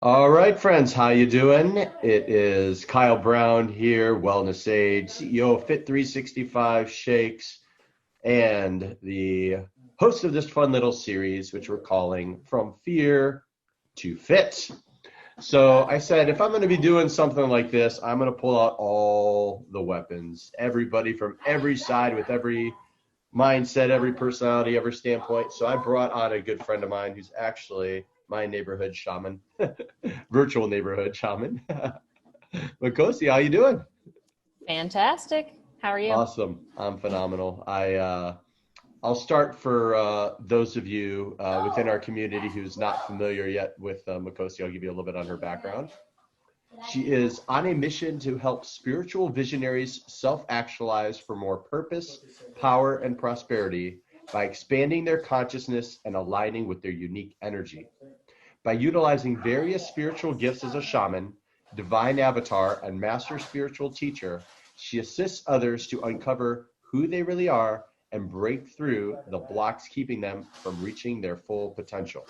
All right, friends, how you doing? It is Kyle Brown here, Wellness Aid, CEO of Fit 365 Shakes, and the host of this fun little series, which we're calling From Fear to Fit. So I said, if I'm going to be doing something like this, I'm going to pull out all the weapons, everybody from every side with every mindset, every personality, every standpoint. So I brought on a good friend of mine who's actually my neighborhood shaman, virtual neighborhood shaman. Makhosi, how you doing? Fantastic. How are you? Awesome. I'm phenomenal. I'll start for those of you within our community who's not familiar yet with Makhosi. I'll give you a little bit on her background. She is on a mission to help spiritual visionaries self-actualize for more purpose, power, and prosperity by expanding their consciousness and aligning with their unique energy. By utilizing various spiritual gifts as a shaman, divine avatar, and master spiritual teacher, she assists others to uncover who they really are and break through the blocks keeping them from reaching their full potential.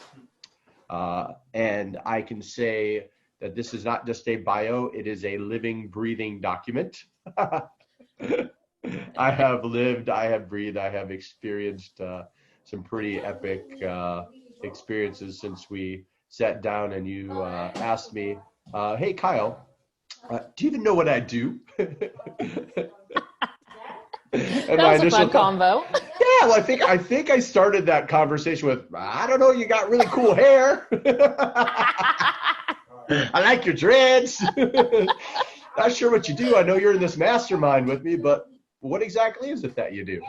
And I can say that this is not just a bio, it is a living, breathing document. I have lived, I have breathed, I have experienced some pretty epic experiences since we sat down and you asked me, hey, Kyle, do you even know what I do? And That my was a initial fun thought, combo. yeah, well, I think I started that conversation with, I don't know, you got really cool hair. I like your dreads. Not sure what you do. I know you're in this mastermind with me, but what exactly is it that you do?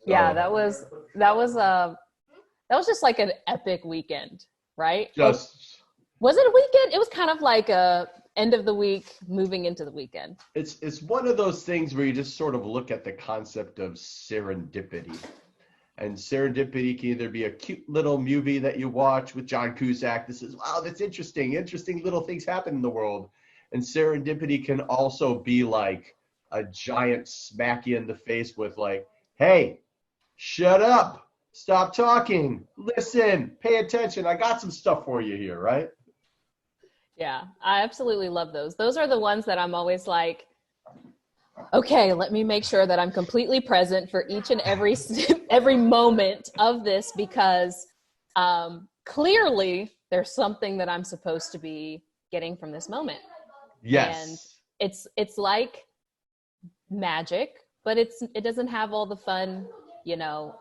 Yeah, So that was just like an epic weekend, right? Well, just was it a weekend? It was kind of like a end of the week moving into the weekend. it's one of those things where you just sort of look at the concept of serendipity. And serendipity can either be a cute little movie that you watch with John Cusack. This is, wow, that's interesting. Interesting little things happen in the world. And serendipity can also be like a giant smack you in the face with like, hey, shut up, stop talking, listen, pay attention. I got some stuff for you here, right? Yeah, I absolutely love those. Those are the ones that I'm always like, okay, let me make sure that I'm completely present for each and every every moment of this because clearly there's something that I'm supposed to be getting from this moment. And Yes. it's like magic, but it doesn't have all the fun, you know,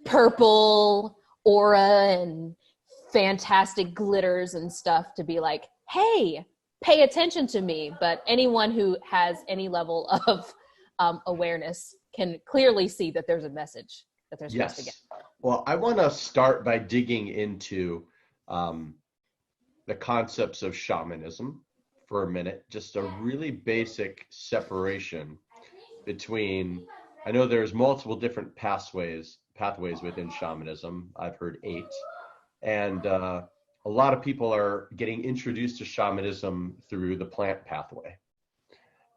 purple aura and fantastic glitters and stuff to be like, hey, pay attention to me. But anyone who has any level of awareness can clearly see that there's a message that they're supposed to get. Yes. Well, I want to start by digging into um, the concepts of shamanism for a minute, just a really basic separation between, I know there's multiple different pathways within shamanism. I've heard eight. And a lot of people are getting introduced to shamanism through the plant pathway.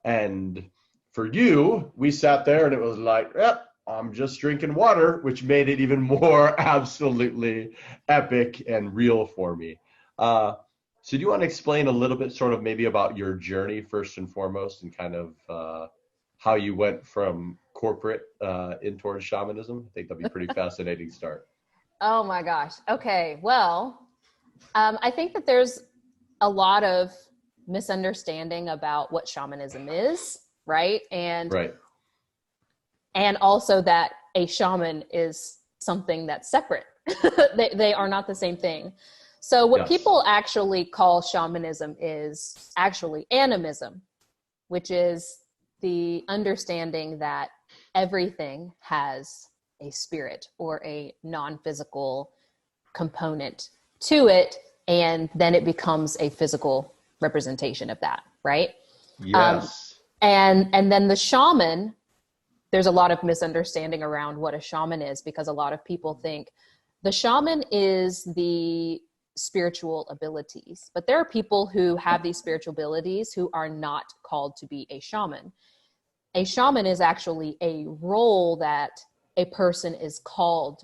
And for you, we sat there and it was like, yep, I'm just drinking water, which made it even more absolutely epic and real for me. So do you want to explain a little bit sort of maybe about your journey first and foremost and kind of how you went from corporate in towards shamanism? I think that'd be a pretty fascinating start. Oh my gosh. Okay. Well, I think that there's a lot of misunderstanding about what shamanism is, right? Right. And also that a shaman is something that's separate. They are not the same thing. So what Yes. people actually call shamanism is actually animism, which is the understanding that everything has a spirit or a non-physical component to it, and then it becomes a physical representation of that, right? Um, Yes. and then the shaman, there's a lot of misunderstanding around what a shaman is because a lot of people think the shaman is the spiritual abilities, but there are people who have these spiritual abilities who are not called to be a shaman. A shaman is actually a role that a person is called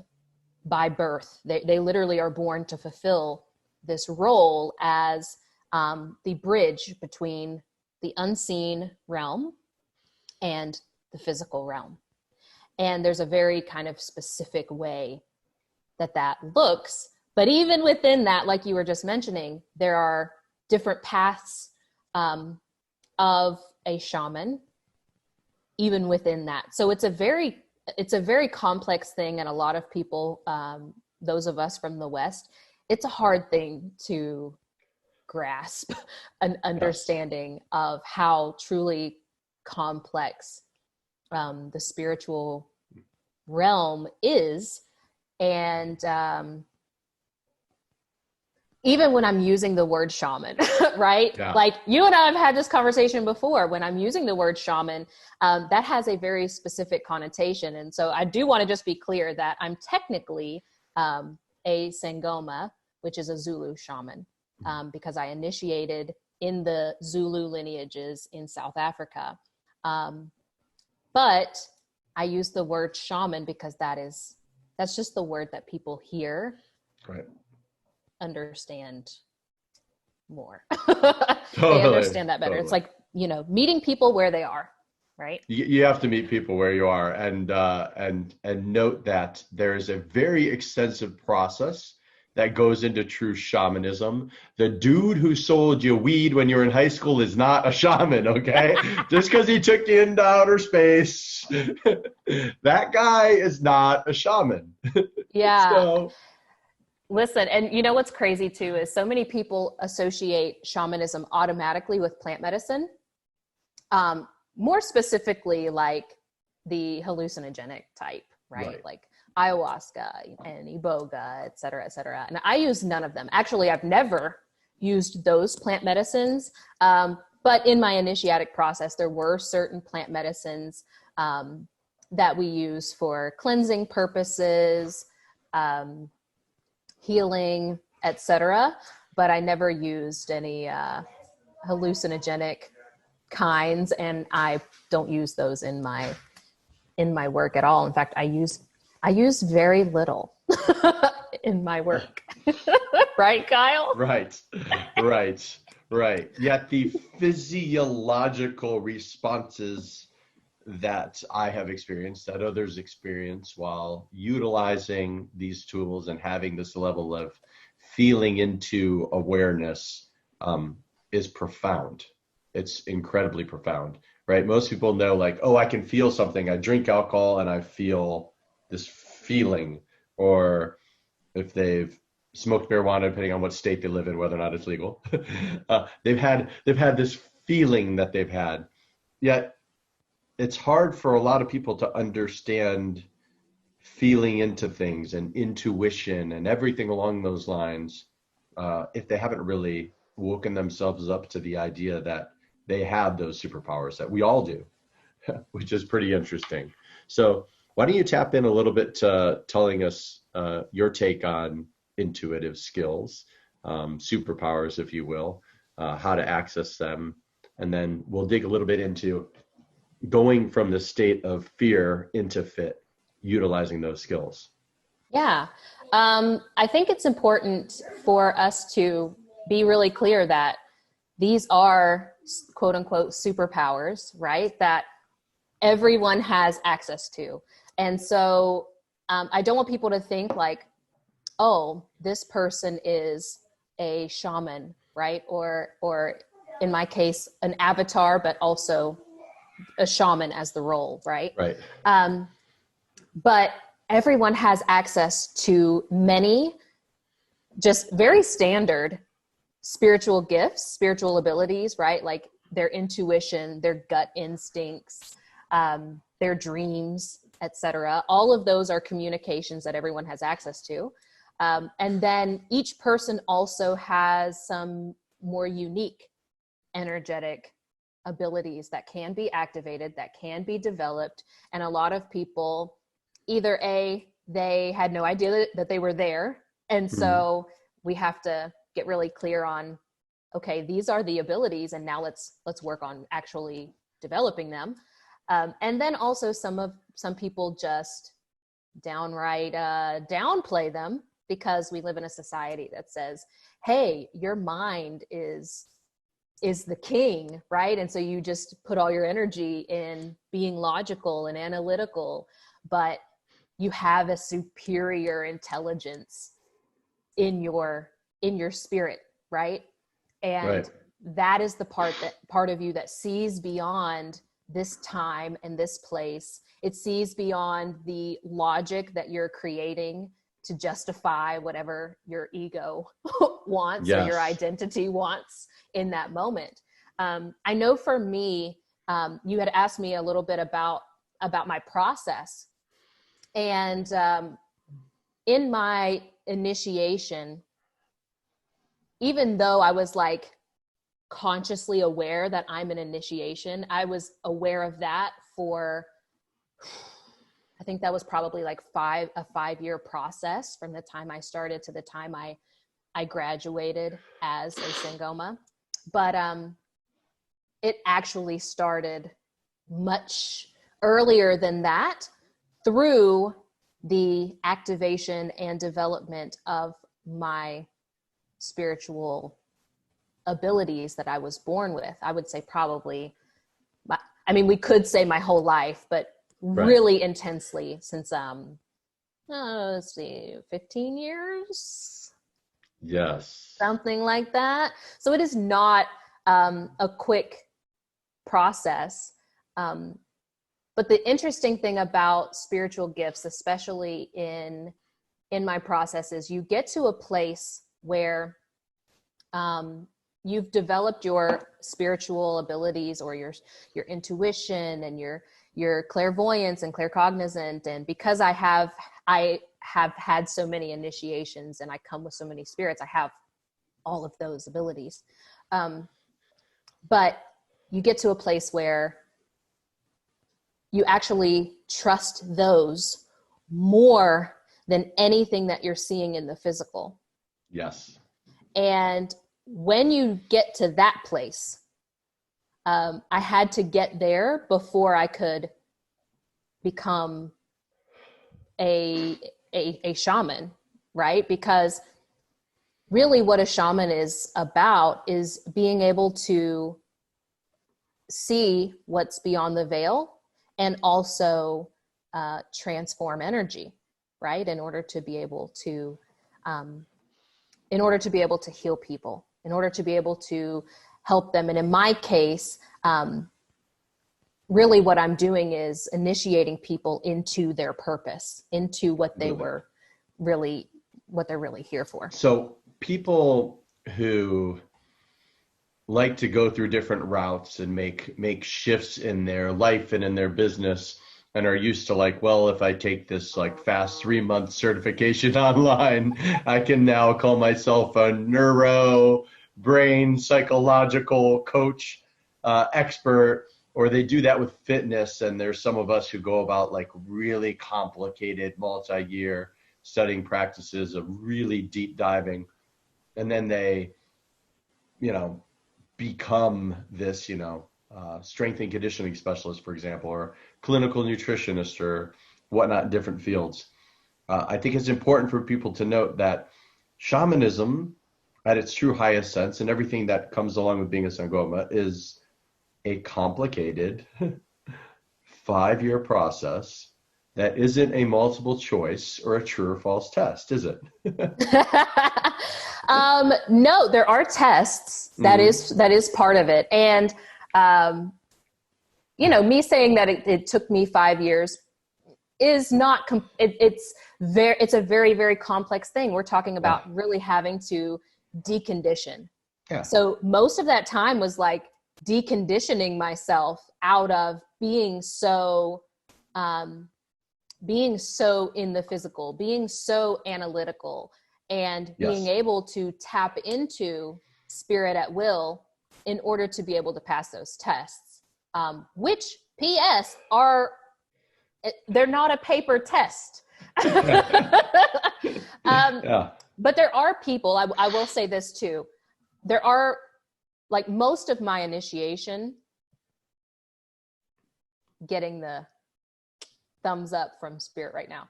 by birth. They literally are born to fulfill this role as the bridge between the unseen realm and the physical realm. And there's a very kind of specific way that looks. But even within that, like you were just mentioning, there are different paths of a shaman, even within that. So it's a very complex thing. And a lot of people, those of us from the West, it's a hard thing to grasp an understanding of how truly complex the spiritual realm is. And even when I'm using the word shaman, right? Yeah. Like you and I have had this conversation before. When I'm using the word shaman, that has a very specific connotation. And so I do want to just be clear that I'm technically a Sangoma, which is a Zulu shaman, because I initiated in the Zulu lineages in South Africa. But I use the word shaman because that's just the word that people hear, Right. understand more. Totally, they understand that better. totally. It's like, meeting people where they are, right? You have to meet people where you are, and note that there is a very extensive process that goes into true shamanism. The dude who sold you weed when you were in high school is not a shaman, okay? Just because he took you into outer space, that guy is not a shaman. Yeah. So, listen, and you know what's crazy too is so many people associate shamanism automatically with plant medicine. More specifically, like the hallucinogenic type, right? Like ayahuasca and iboga, et cetera, et cetera. And I use none of them. Actually, I've never used those plant medicines. But in my initiatic process, there were certain plant medicines that we use for cleansing purposes, healing, et cetera. But I never used any hallucinogenic kinds, and I don't use those in my work at all. In fact, I use very little in my work. Right, Kyle? right. Yet the physiological responses that I have experienced, that others experience while utilizing these tools and having this level of feeling into awareness is profound. It's incredibly profound, right? Most people know like, oh, I can feel something. I drink alcohol and I feel this feeling. Or if they've smoked marijuana, depending on what state they live in, whether or not it's legal, they've had this feeling that they've had. Yet it's hard for a lot of people to understand feeling into things and intuition and everything along those lines if they haven't really woken themselves up to the idea that they have those superpowers that we all do, which is pretty interesting. So why don't you tap in a little bit to telling us your take on intuitive skills, superpowers, if you will, how to access them, and then we'll dig a little bit into going from the state of fear into fit, utilizing those skills. Yeah. I think it's important for us to be really clear that these are quote unquote superpowers, right? That everyone has access to. And so I don't want people to think like, oh, this person is a shaman, right? Or in my case, an avatar, but also a shaman as the role, right? Right. But everyone has access to many just very standard spiritual gifts, spiritual abilities, right? Like their intuition, their gut instincts, their dreams, etc. All of those are communications that everyone has access to. And then each person also has some more unique energetic abilities that can be activated, that can be developed. And a lot of people either they had no idea that they were there. And so we have to get really clear on, okay, these are the abilities, and now let's work on actually developing them. And then also some people just downright downplay them, because we live in a society that says, hey, your mind is the king, right? And so you just put all your energy in being logical and analytical, but you have a superior intelligence in your spirit, right? And Right. that is the part of you that sees beyond this time and this place. It sees beyond the logic that you're creating to justify whatever your ego wants or your Yes. identity wants in that moment. I know for me, you had asked me a little bit about my process. And in my initiation, even though I was like consciously aware that I'm an initiation, I was aware of that for, I think that was probably like a 5-year process from the time I started to the time I graduated as a Sangoma. But it actually started much earlier than that through the activation and development of my spiritual abilities that I was born with. I would say probably, we could say my whole life, but really intensely since, let's see, 15 years? Yes. Something like that. So it is not a quick process. But the interesting thing about spiritual gifts, especially in my process, is you get to a place where you've developed your spiritual abilities or your intuition and your clairvoyance and claircognizant. And because I have had so many initiations and I come with so many spirits, I have all of those abilities. But you get to a place where you actually trust those more than anything that you're seeing in the physical. Yes. And when you get to that place, I had to get there before I could become a shaman, right? Because really what a shaman is about is being able to see what's beyond the veil and also transform energy, right? In order to be able to heal people, in order to be able to help them. And in my case, really what I'm doing is initiating people into their purpose, into what they were really, what they're really here for. So people who like to go through different routes and make shifts in their life and in their business and are used to like, well, if I take this like fast 3-month certification online, I can now call myself a neuro brain psychological coach expert, or they do that with fitness. And there's some of us who go about like really complicated multi-year studying practices of really deep diving. And then they, become this, strength and conditioning specialist, for example, or clinical nutritionist or whatnot in different fields. I think it's important for people to note that shamanism at its true highest sense and everything that comes along with being a Sangoma is a complicated 5-year process that isn't a multiple choice or a true or false test, is it? No, there are tests. That is part of it. And, me saying that it took me 5 years is not, it's a very, very complex thing. We're talking about really having to decondition. Yeah. So most of that time was like deconditioning myself out of being so in the physical, being so analytical, and being able to tap into spirit at will in order to be able to pass those tests, which PS they're not a paper test. But there are people, I will say this too. There are, like, most of my initiation, getting the thumbs up from spirit right now.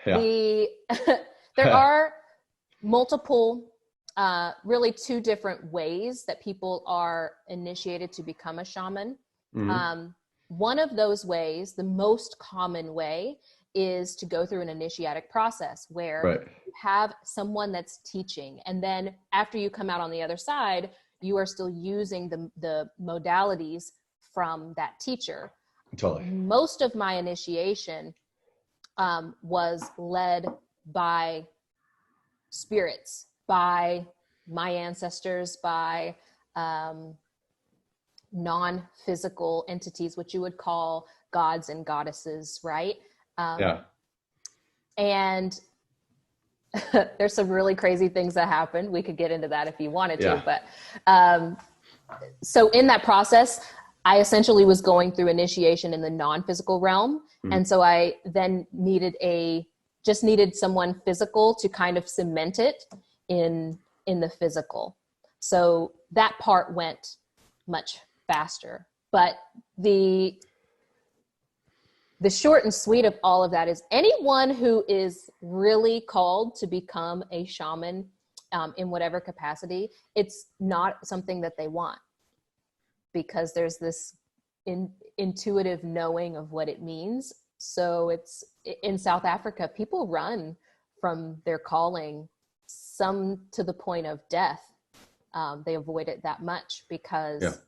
Yeah. There are multiple, really two different ways that people are initiated to become a shaman. Mm-hmm. One of those ways, the most common way, is to go through an initiatic process where Right. you have someone that's teaching. And then after you come out on the other side, you are still using the modalities from that teacher. Totally. Most of my initiation was led by spirits, by my ancestors, by non-physical entities, which you would call gods and goddesses, right? Yeah. And there's some really crazy things that happened. We could get into that if you wanted to, but so in that process, I essentially was going through initiation in the non-physical realm. Mm-hmm. And so I then needed someone physical to kind of cement it in the physical. So that part went much faster. But the short and sweet of all of that is anyone who is really called to become a shaman in whatever capacity, it's not something that they want, because there's this intuitive knowing of what it means. So it's in South Africa, people run from their calling, some to the point of death. They avoid it that much because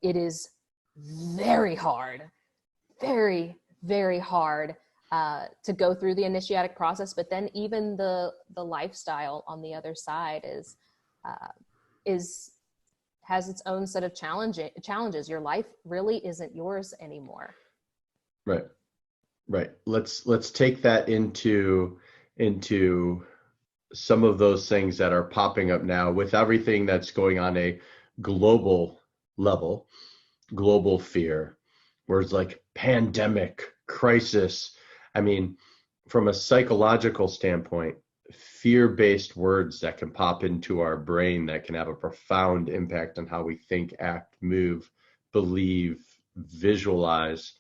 it is very hard, very, very hard to go through the initiatic process. But then even the lifestyle on the other side has its own set of challenges. Your life really isn't yours anymore. Right. Let's take that into some of those things that are popping up now with everything that's going on a global level, global fear, words like pandemic, crisis. I mean, from a psychological standpoint, fear-based words that can pop into our brain that can have a profound impact on how we think, act, move, believe, visualize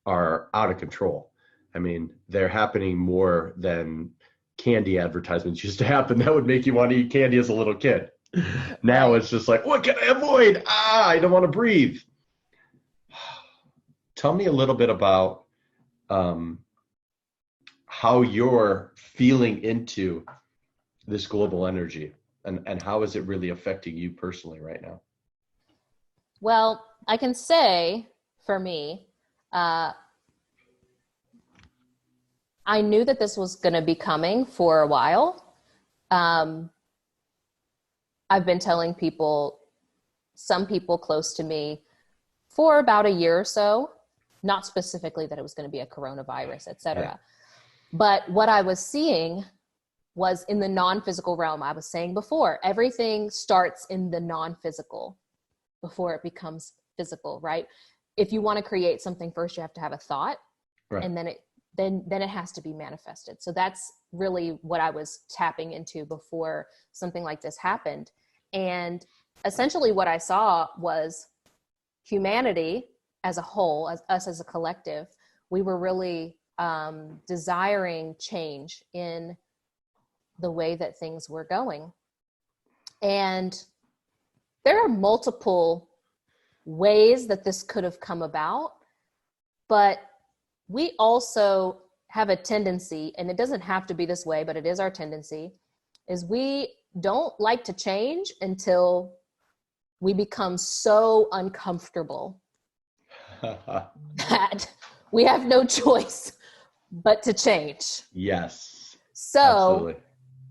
are out of control. I mean, they're happening more than candy advertisements used to happen. That would make you want to eat candy as a little kid. Now it's just like, what can I avoid? I don't want to breathe. Tell me a little bit about how you're feeling into this global energy and how is it really affecting you personally right now? Well, I can say for me, I knew that this was going to be coming for a while. I've been telling some people close to me for about a year or so, not specifically that it was going to be a coronavirus, et cetera. Yeah. But what I was seeing was in the non-physical realm. I was saying before, everything starts in the non-physical before it becomes physical, right? If you want to create something first, you have to have a thought, right? And then it has to be manifested. So that's really what I was tapping into before something like this happened. And essentially what I saw was humanity as a whole, us as a collective, we were really desiring change in the way that things were going. And there are multiple ways that this could have come about, but we also have a tendency, and it doesn't have to be this way, but it is our tendency, is we don't like to change until we become so uncomfortable that we have no choice but to change. Yes. So absolutely.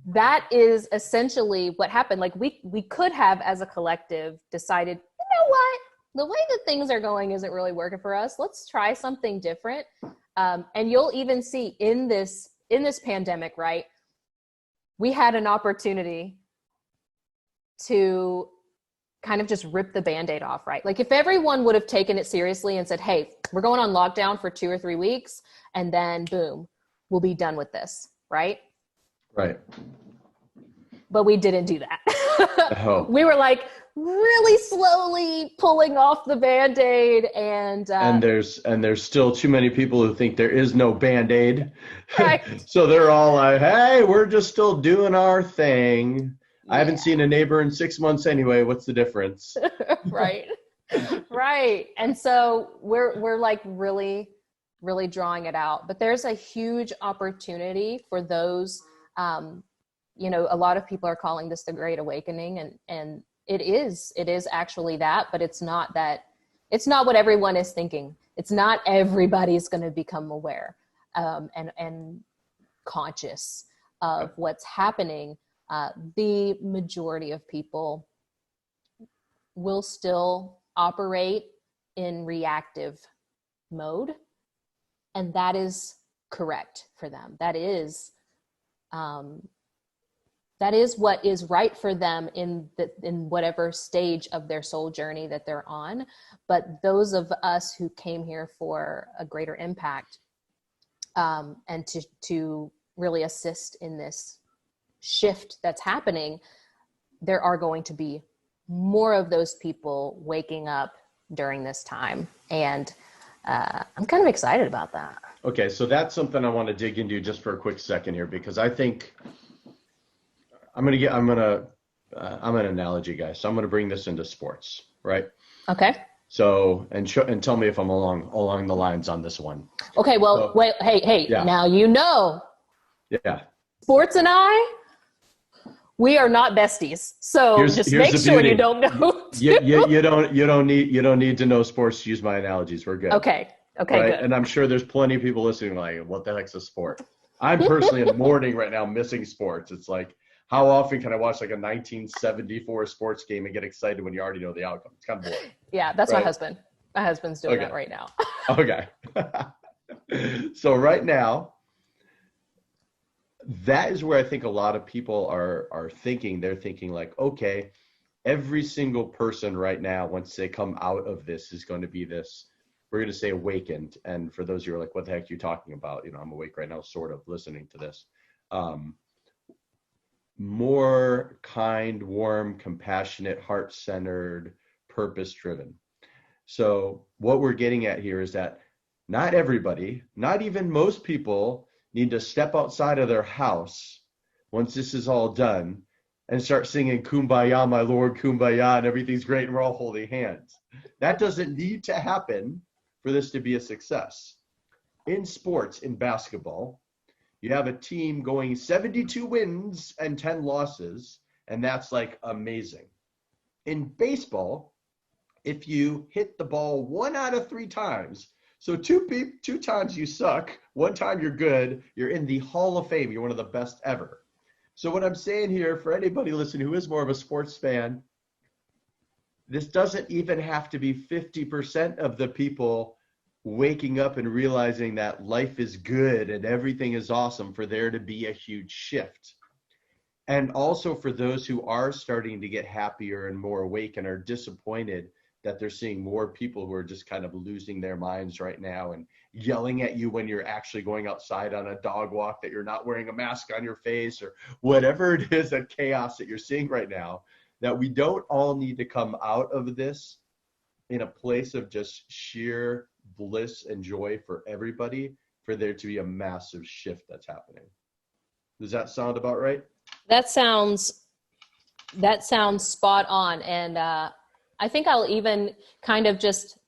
That is essentially what happened. Like we could have, as a collective, decided, you know what? The way that things are going isn't really working for us. Let's try something different. And you'll even see in this pandemic, right? We had an opportunity to kind of just rip the Band-Aid off, right? Like if everyone would have taken it seriously and said, hey, we're going on lockdown for 2 or 3 weeks, and then boom, we'll be done with this, right? Right. But we didn't do that. Oh. We were like really slowly pulling off the Band-Aid, and there's still too many people who think there is no Band-Aid. right. So they're all like, hey, we're just still doing our thing. I haven't Yeah. seen a neighbor in 6 months anyway. What's the difference? Right. Right. And so we're like really, really drawing it out. But there's a huge opportunity for those, you know, a lot of people are calling this the Great Awakening, and it is actually that, but it's not what everyone is thinking. It's not everybody's going to become aware, and conscious of what's happening. The majority of people will still operate in reactive mode, and that is correct for them. That is what is right for them in whatever stage of their soul journey that they're on. But those of us who came here for a greater impact, and to really assist in this shift that's happening, there are going to be more of those people waking up during this time. And I'm kind of excited about that. Okay, so that's something I want to dig into just for a quick second here, because I think I'm an analogy guy, so I'm going to bring this into sports, right? Okay. So, and tell me if I'm along the lines on this one. Okay, well, So, wait, hey, yeah. Now you know. Yeah. Sports and I, we are not besties. So Here's make the sure beauty. you don't know. You don't need to know sports to use my analogies. We're good. Okay, right? good. And I'm sure there's plenty of people listening like, what the heck's a sport? I'm personally in mourning right now, missing sports. It's like, how often can I watch like a 1974 sports game and get excited when you already know the outcome? It's kind of boring. Yeah, that's right? my husband. My husband's doing that right now. Okay. So right now, that is where I think a lot of people are thinking. They're thinking like, okay, every single person right now, once they come out of this, is going to be this, we're going to say awakened. And for those who are like, what the heck are you talking about? You know, I'm awake right now, sort of listening to this. More kind, warm, compassionate, heart-centered, purpose-driven. So what we're getting at here is that not everybody, not even most people, need to step outside of their house once this is all done and start singing Kumbaya, my Lord, Kumbaya, and everything's great and we're all holding hands. That doesn't need to happen for this to be a success. In sports, in basketball, you have a team going 72 wins and 10 losses, and that's like amazing. In baseball, if you hit the ball 1 out of 3 times, so two times you suck, 1 time you're good, you're in the Hall of Fame. You're one of the best ever. So what I'm saying here, for anybody listening who is more of a sports fan, this doesn't even have to be 50% of the people waking up and realizing that life is good and everything is awesome for there to be a huge shift. And also for those who are starting to get happier and more awake and are disappointed that they're seeing more people who are just kind of losing their minds right now and yelling at you when you're actually going outside on a dog walk, that you're not wearing a mask on your face, or whatever it is, that chaos that you're seeing right now, that we don't all need to come out of this in a place of just sheer bliss and joy for everybody, for there to be a massive shift that's happening. Does that sound about right? That sounds spot on. And I think I'll even kind of just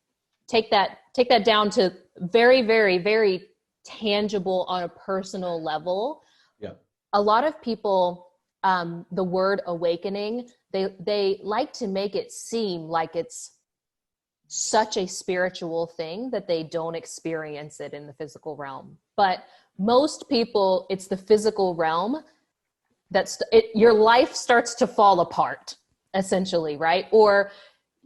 take that down to very, very, very tangible on a personal level. Yeah. A lot of people, the word awakening, they like to make it seem like it's such a spiritual thing that they don't experience it in the physical realm. But most people, it's the physical realm your life starts to fall apart, essentially, right? Or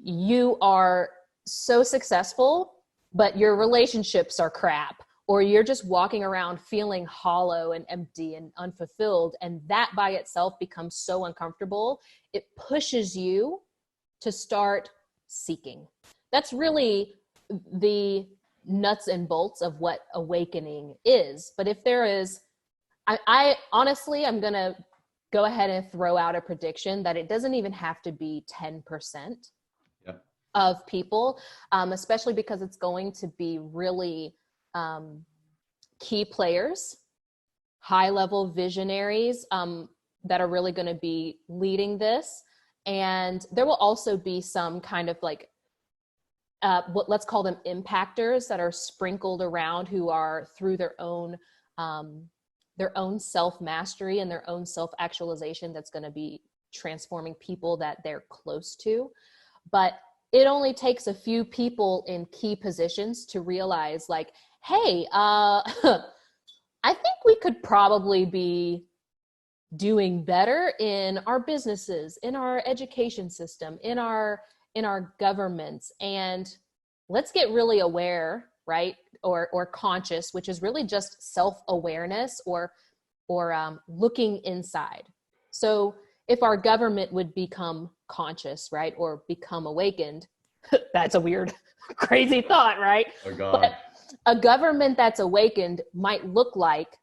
you are so successful, but your relationships are crap, or you're just walking around feeling hollow and empty and unfulfilled. And that by itself becomes so uncomfortable. It pushes you to start seeking. That's really the nuts and bolts of what awakening is. But if there is, I honestly, I'm going to go ahead and throw out a prediction that it doesn't even have to be 10% Yep. of people, especially because it's going to be really key players, high level visionaries that are really going to be leading this. And there will also be some kind of like, let's call them impactors that are sprinkled around, who are through their own self-mastery and their own self-actualization that's going to be transforming people that they're close to. But it only takes a few people in key positions to realize, like, hey, I think we could probably be doing better in our businesses, in our education system, in our governments, and let's get really aware, right? Or conscious, which is really just self-awareness or looking inside. So if our government would become conscious, right, or become awakened, that's a weird, crazy thought, right? Oh God. But a government that's awakened might look like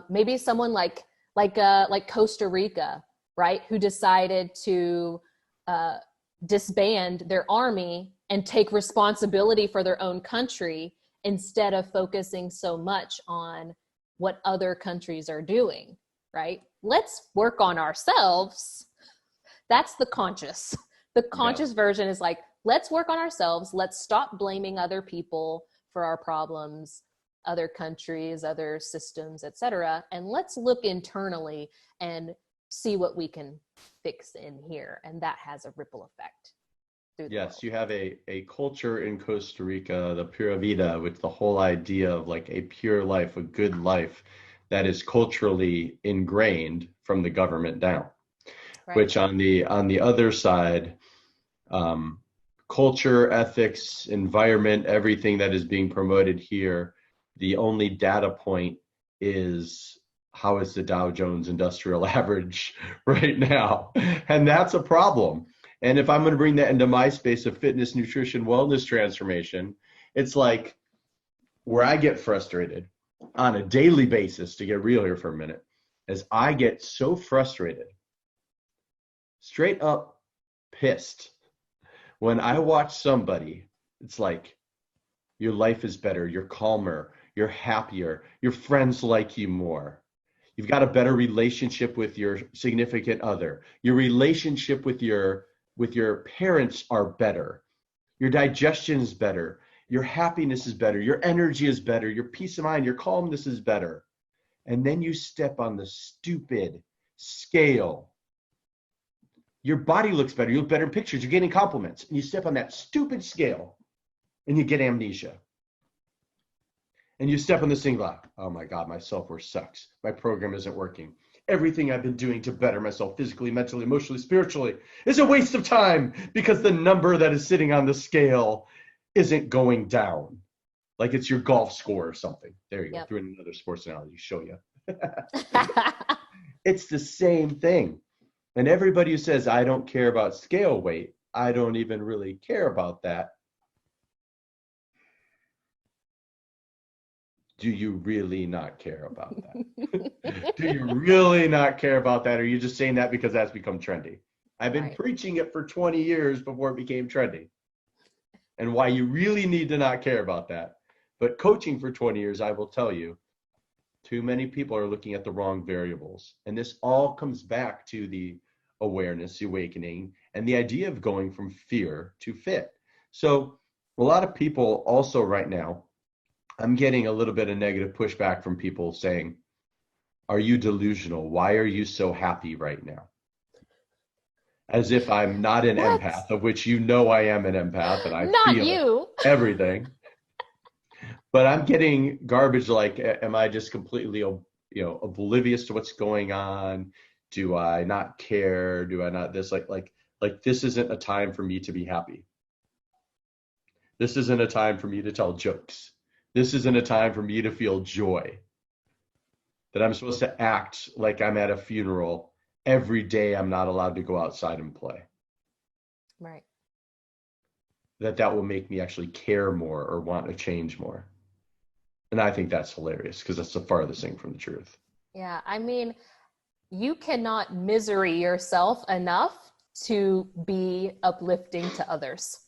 maybe someone like Costa Rica, right, who decided to disband their army and take responsibility for their own country instead of focusing so much on what other countries are doing, right? Let's work on ourselves. That's the conscious. The conscious version is like, let's work on ourselves. Let's stop blaming other people for our problems, other countries, other systems, etc. And let's look internally and see what we can fix in here. And that has a ripple effect. Yes, you have a culture in Costa Rica, the Pura Vida, with the whole idea of like a pure life, a good life that is culturally ingrained from the government down. Right. Which on the other side, culture, ethics, environment, everything that is being promoted here, the only data point is how is the Dow Jones Industrial Average right now? And that's a problem. And if I'm going to bring that into my space of fitness, nutrition, wellness transformation, it's like where I get frustrated on a daily basis, to get real here for a minute, is I get so frustrated, straight up pissed, when I watch somebody. It's like, your life is better, you're calmer, you're happier, your friends like you more. You've got a better relationship with your significant other. Your relationship with your parents are better. Your digestion is better. Your happiness is better. Your energy is better. Your peace of mind, your calmness is better. And then you step on the stupid scale. Your body looks better. You look better in pictures. You're getting compliments. And you step on that stupid scale and you get amnesia. And you step on this thing like, oh my God, my self-worth sucks. My program isn't working. Everything I've been doing to better myself physically, mentally, emotionally, spiritually is a waste of time because the number that is sitting on the scale isn't going down. Like it's your golf score or something. There you go. Threw in another sports analogy, show you. It's the same thing. And everybody who says, I don't care about scale weight, I don't even really care about that. Do you really not care about that? Do you really not care about that? Or are you just saying that because that's become trendy? I've been preaching it for 20 years before it became trendy. And why you really need to not care about that. But coaching for 20 years, I will tell you, too many people are looking at the wrong variables. And this all comes back to the awareness, the awakening, and the idea of going from fear to fit. So a lot of people also right now, I'm getting a little bit of negative pushback from people saying, are you delusional? Why are you so happy right now? As if I'm not an empath, of which you know I am an empath and I feel everything. But I'm getting garbage like, am I just completely, oblivious to what's going on? Do I not care? Do I not this? Like this isn't a time for me to be happy. This isn't a time for me to tell jokes. This isn't a time for me to feel joy. That I'm supposed to act like I'm at a funeral every day. I'm not allowed to go outside and play. Right. That will make me actually care more or want to change more. And I think that's hilarious because that's the farthest thing from the truth. Yeah, I mean, you cannot misery yourself enough to be uplifting to others.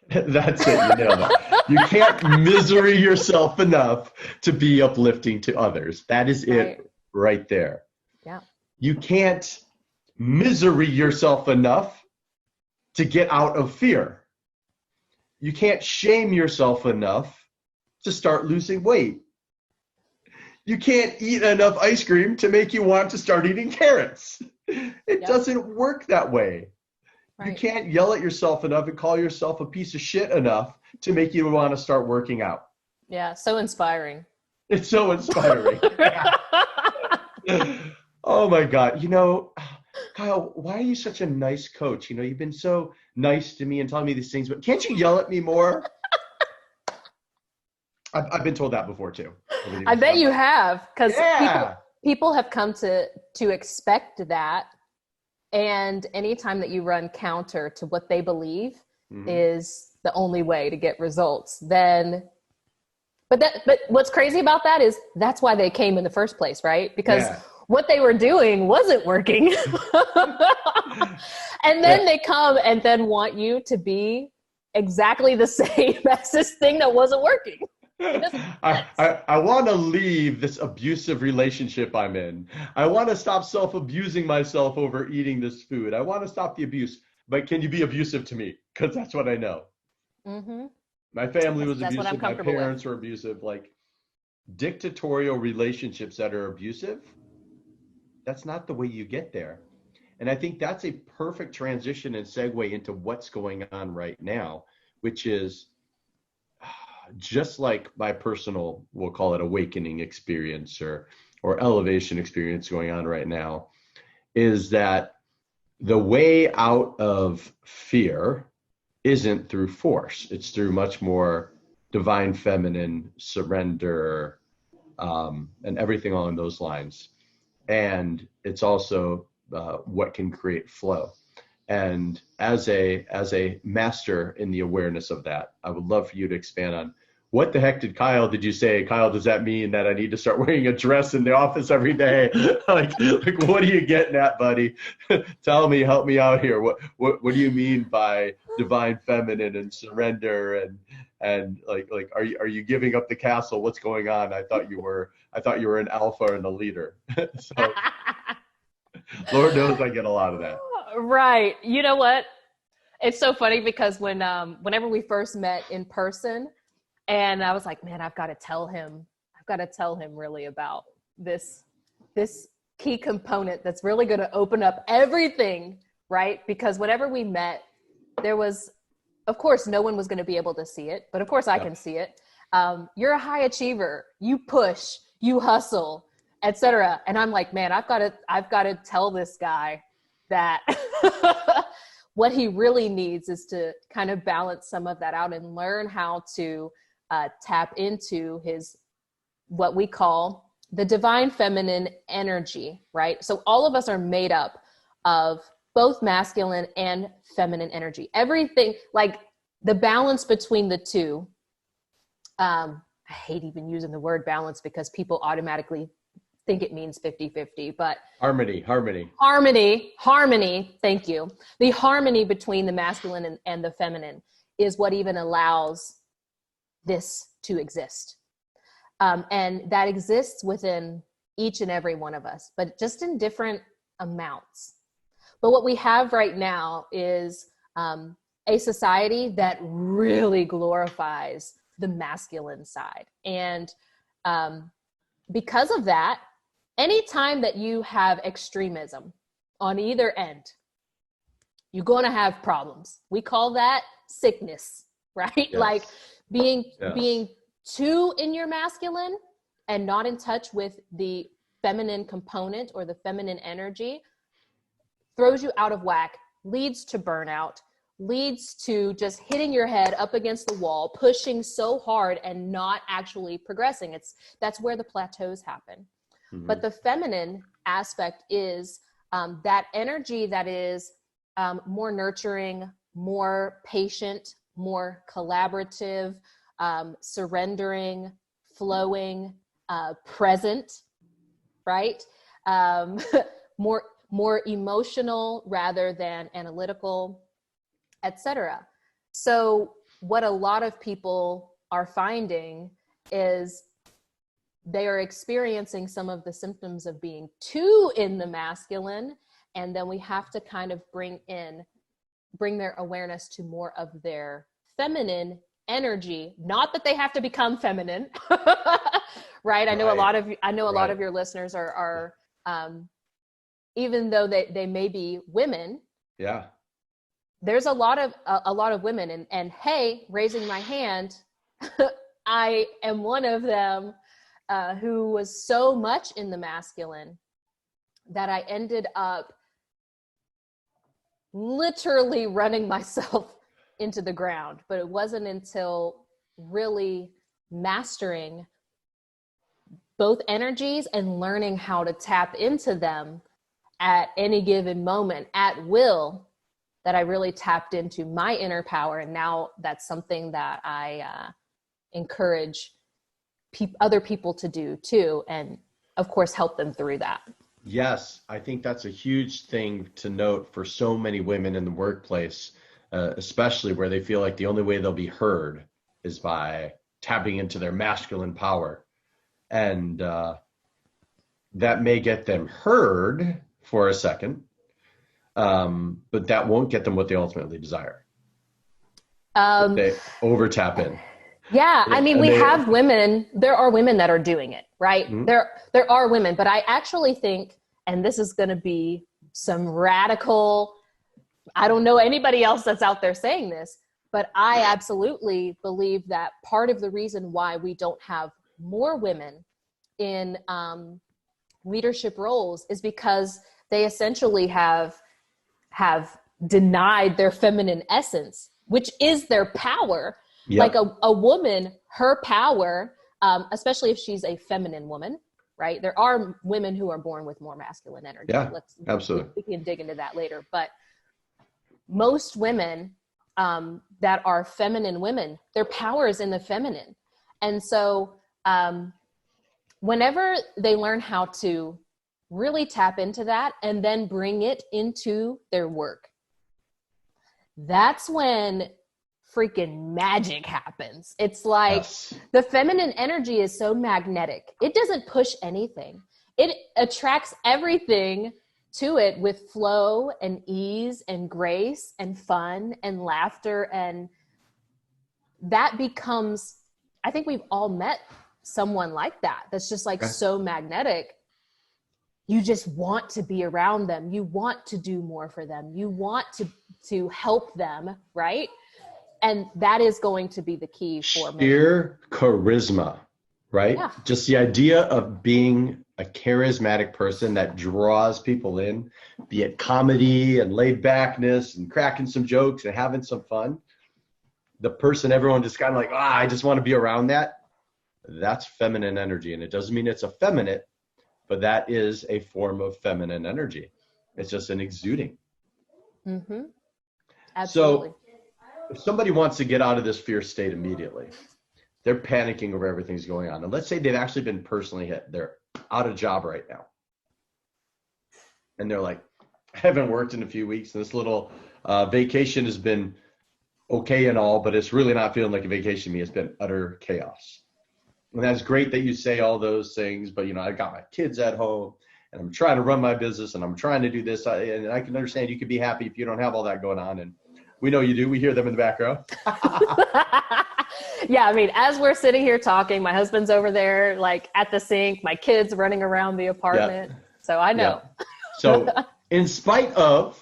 That's it. You nailed it. You can't misery yourself enough to be uplifting to others. That is it right there. Yeah. You can't misery yourself enough to get out of fear. You can't shame yourself enough to start losing weight. You can't eat enough ice cream to make you want to start eating carrots. It doesn't work that way. Right. You can't yell at yourself enough and call yourself a piece of shit enough to make you want to start working out. Yeah, so inspiring. It's so inspiring. Oh my God. You know, Kyle, why are you such a nice coach? You know, you've been so nice to me and telling me these things, but can't you yell at me more? I've been told that before too. I bet you have, because people have come to expect that. And anytime that you run counter to what they believe is the only way to get results, then, but what's crazy about that is that's why they came in the first place, right? Because what they were doing wasn't working. And then they come and then want you to be exactly the same as this thing that wasn't working. I want to leave this abusive relationship I'm in. I want to stop self-abusing myself over eating this food. I want to stop the abuse. But can you be abusive to me? Because that's what I know. Mm-hmm. My family was abusive. My parents were abusive. Like dictatorial relationships that are abusive, that's not the way you get there. And I think that's a perfect transition and segue into what's going on right now, which is just like my personal, we'll call it awakening experience or elevation experience going on right now, is that the way out of fear isn't through force. It's through much more divine feminine surrender, and everything along those lines. And it's also what can create flow. And as a master in the awareness of that, I would love for you to expand on what the heck did you say? Kyle, does that mean that I need to start wearing a dress in the office every day? like what are you getting at, buddy? Tell me, help me out here. What do you mean by divine feminine and surrender and like are you giving up the castle? What's going on? I thought you were an alpha and a leader. So Lord knows I get a lot of that. Right. You know what? It's so funny because whenever we first met in person, and I was like, man, I've got to tell him really about this key component that's really going to open up everything, right? Because whenever we met, there was, of course, no one was going to be able to see it, but of course I can see it. You're a high achiever. You push, you hustle, etc. And I'm like, man, I've got to tell this guy that what he really needs is to kind of balance some of that out and learn how to tap into his, what we call the divine feminine energy, right? So all of us are made up of both masculine and feminine energy. Everything, like the balance between the two. I hate even using the word balance because people automatically think it means 50-50, but harmony. Thank you. The harmony between the masculine and the feminine is what even allows this to exist. And that exists within each and every one of us, but just in different amounts. But what we have right now is a society that really glorifies the masculine side. And because of that, anytime that you have extremism on either end, you're going to have problems. We call that sickness, right? Yes. Like being too in your masculine and not in touch with the feminine component or the feminine energy throws you out of whack, leads to burnout, leads to just hitting your head up against the wall, pushing so hard and not actually progressing. That's where the plateaus happen. Mm-hmm. But the feminine aspect is that energy that is more nurturing, more patient, more collaborative, surrendering, flowing, present, right? um, more emotional rather than analytical, etc. So what a lot of people are finding is they are experiencing some of the symptoms of being too in the masculine, and then we have to kind of bring their awareness to more of their feminine energy. Not that they have to become feminine, right? I know a lot of your listeners are even though they may be women. Yeah. There's a lot of women, and hey, raising my hand, I am one of them, who was so much in the masculine that I ended up literally running myself into the ground. But it wasn't until really mastering both energies and learning how to tap into them at any given moment at will that I really tapped into my inner power. And now that's something that I encourage other people to do too, and of course help them through that. Yes, I think that's a huge thing to note for so many women in the workplace, especially where they feel like the only way they'll be heard is by tapping into their masculine power. And that may get them heard for a second, but that won't get them what they ultimately desire. They over tap in. Yeah, I mean, have women, there are women that are doing it, right? Mm-hmm. There are women, but I actually think, and this is going to be some radical, I don't know anybody else that's out there saying this, but I absolutely believe that part of the reason why we don't have more women in leadership roles is because they essentially have denied their feminine essence, which is their power. Yep. Like a woman, her power, especially if she's a feminine woman, right? There are women who are born with more masculine energy. Yeah, absolutely. We can dig into that later. But most women that are feminine women, their power is in the feminine. And so whenever they learn how to really tap into that and then bring it into their work, that's when freaking magic happens. It's like the feminine energy is so magnetic. It doesn't push anything. It attracts everything to it with flow and ease and grace and fun and laughter. And that becomes, I think we've all met someone like that. That's just like so magnetic. You just want to be around them. You want to do more for them. You want to help them, right? And that is going to be the key for sheer charisma, right? Yeah. Just the idea of being a charismatic person that draws people in, be it comedy and laid backness and cracking some jokes and having some fun. The person everyone just kind of like, I just want to be around that. That's feminine energy. And it doesn't mean it's effeminate, but that is a form of feminine energy. It's just an exuding. Mm-hmm. Absolutely. So if somebody wants to get out of this fear state immediately, they're panicking over everything's going on. And let's say they've actually been personally hit. They're out of job right now. And they're like, I haven't worked in a few weeks. And this little vacation has been okay and all, but it's really not feeling like a vacation to me. It's been utter chaos. And that's great that you say all those things, but I got my kids at home and I'm trying to run my business and I'm trying to do this. And I can understand you could be happy if you don't have all that going on. And we know you do. We hear them in the back row. Yeah, I mean, as we're sitting here talking, my husband's over there, like at the sink, my kids running around the apartment. Yep. So I know. Yep. So in spite of,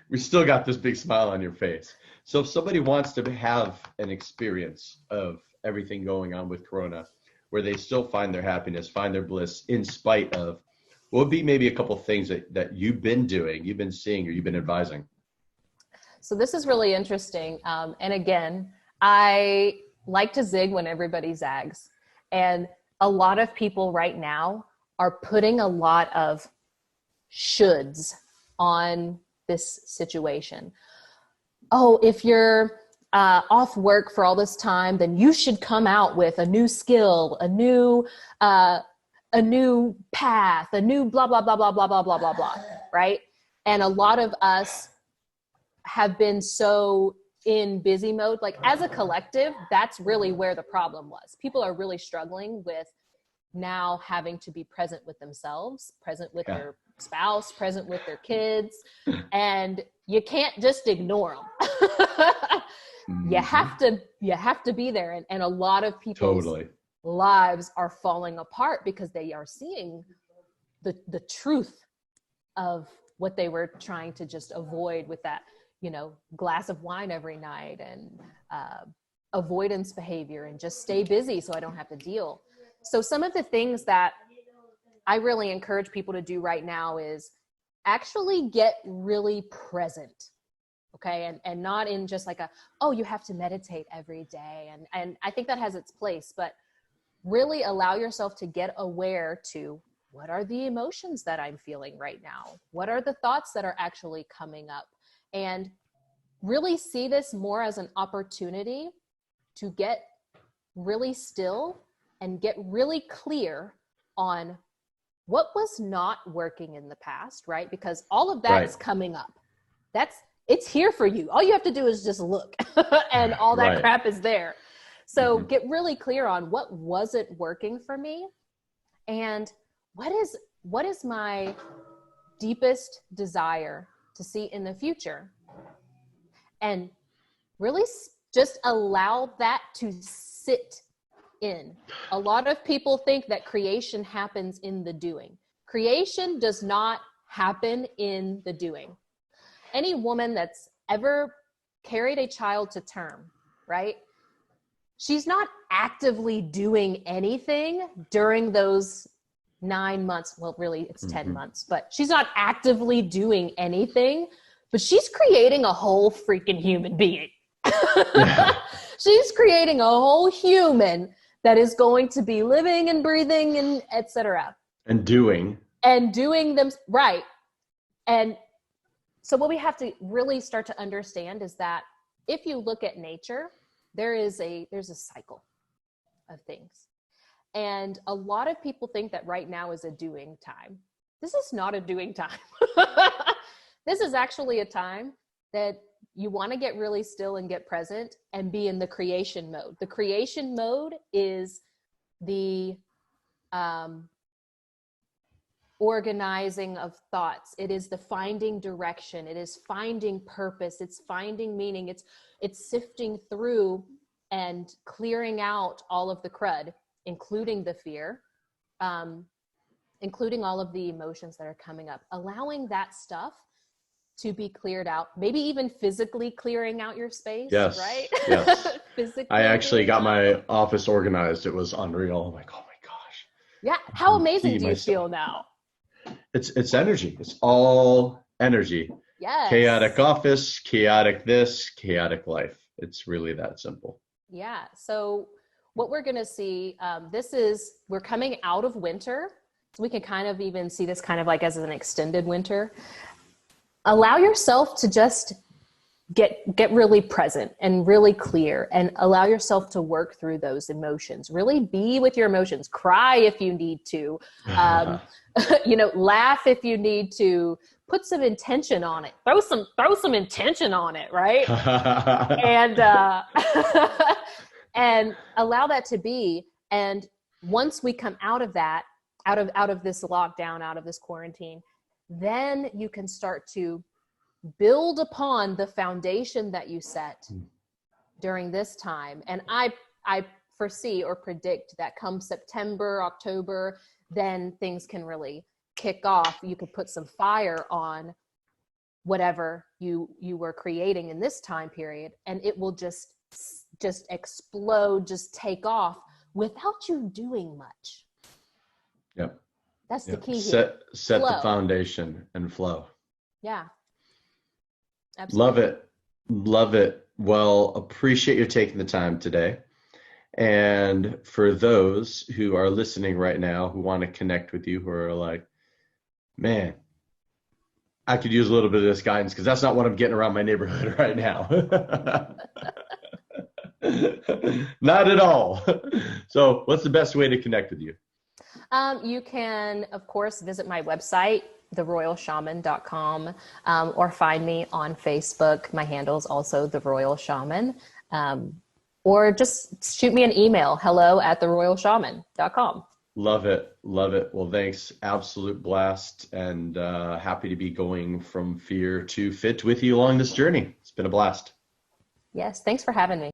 we still got this big smile on your face. So if somebody wants to have an experience of everything going on with Corona, where they still find their happiness, find their bliss in spite of, what would be maybe a couple of things that you've been doing, you've been seeing, or you've been advising? So this is really interesting. And again, I like to zig when everybody zags. And a lot of people right now are putting a lot of shoulds on this situation. Oh, if you're off work for all this time, then you should come out with a new skill, a new a new path, a new blah, blah, blah, blah, blah, blah, blah, blah, blah, right? And a lot of us have been so in busy mode. Like as a collective, that's really where the problem was. People are really struggling with now having to be present with themselves, present with their spouse, present with their kids, and you can't just ignore them. You have to be there. And a lot of people's lives are falling apart because they are seeing the truth of what they were trying to just avoid with that, glass of wine every night and avoidance behavior and just stay busy so I don't have to deal. So some of the things that I really encourage people to do right now is actually get really present. Okay. And not in just like you have to meditate every day. And I think that has its place, but really allow yourself to get aware to what are the emotions that I'm feeling right now? What are the thoughts that are actually coming up? And really see this more as an opportunity to get really still and get really clear on what was not working in the past, right? Because all of that's coming up. It's here for you. All you have to do is just look and all that crap is there. So get really clear on what wasn't working for me and what is my deepest desire to see in the future, and really just allow that to sit in. A lot of people think that creation happens in the doing. Creation does not happen in the doing. Any woman that's ever carried a child to term, right? She's not actively doing anything during those 9 months. Well, really it's 10 months, but she's not actively doing anything, but she's creating a whole freaking human being. She's creating a whole human that is going to be living and breathing and etc. And doing them right. And so what we have to really start to understand is that if you look at nature, there's a cycle of things. And a lot of people think that right now is a doing time. This is not a doing time. This is actually a time that you want to get really still and get present and be in the creation mode. The creation mode is the organizing of thoughts. It is the finding direction. It is finding purpose. It's finding meaning. It's sifting through and clearing out all of the crud, including the fear, including all of the emotions that are coming up, allowing that stuff to be cleared out, maybe even physically clearing out your space, right? Yes. Physically. I actually got my office organized. It was unreal. I'm like, oh my gosh. Yeah. How amazing do you feel now? It's energy. It's all energy. Yes. Chaotic office, chaotic this, chaotic life. It's really that simple. Yeah. So what we're going to see, we're coming out of winter. So we can kind of even see this kind of like as an extended winter. Allow yourself to just get really present and really clear and allow yourself to work through those emotions. Really be with your emotions. Cry if you need to. Laugh if you need to. Put some intention on it. Throw some intention on it, right? And and allow that to be. And once we come out of that, out of this lockdown, out of this quarantine, then you can start to build upon the foundation that you set during this time. And I foresee or predict that come September, October, then things can really kick off. You could put some fire on whatever you were creating in this time period, and it will just explode, just take off without you doing much. Yep. That's the key here. Set the foundation and flow. Yeah. Absolutely. Love it. Well, appreciate you taking the time today. And for those who are listening right now, who want to connect with you, who are like, man, I could use a little bit of this guidance because that's not what I'm getting around my neighborhood right now. Not at all. So what's the best way to connect with you? You can, of course, visit my website, theroyalshaman.com, or find me on Facebook. My handle is also The Royal Shaman. Or just shoot me an email, hello@theroyalshaman.com. Love it. Love it. Well, thanks. Absolute blast, and happy to be going from fear to fit with you along this journey. It's been a blast. Yes, thanks for having me.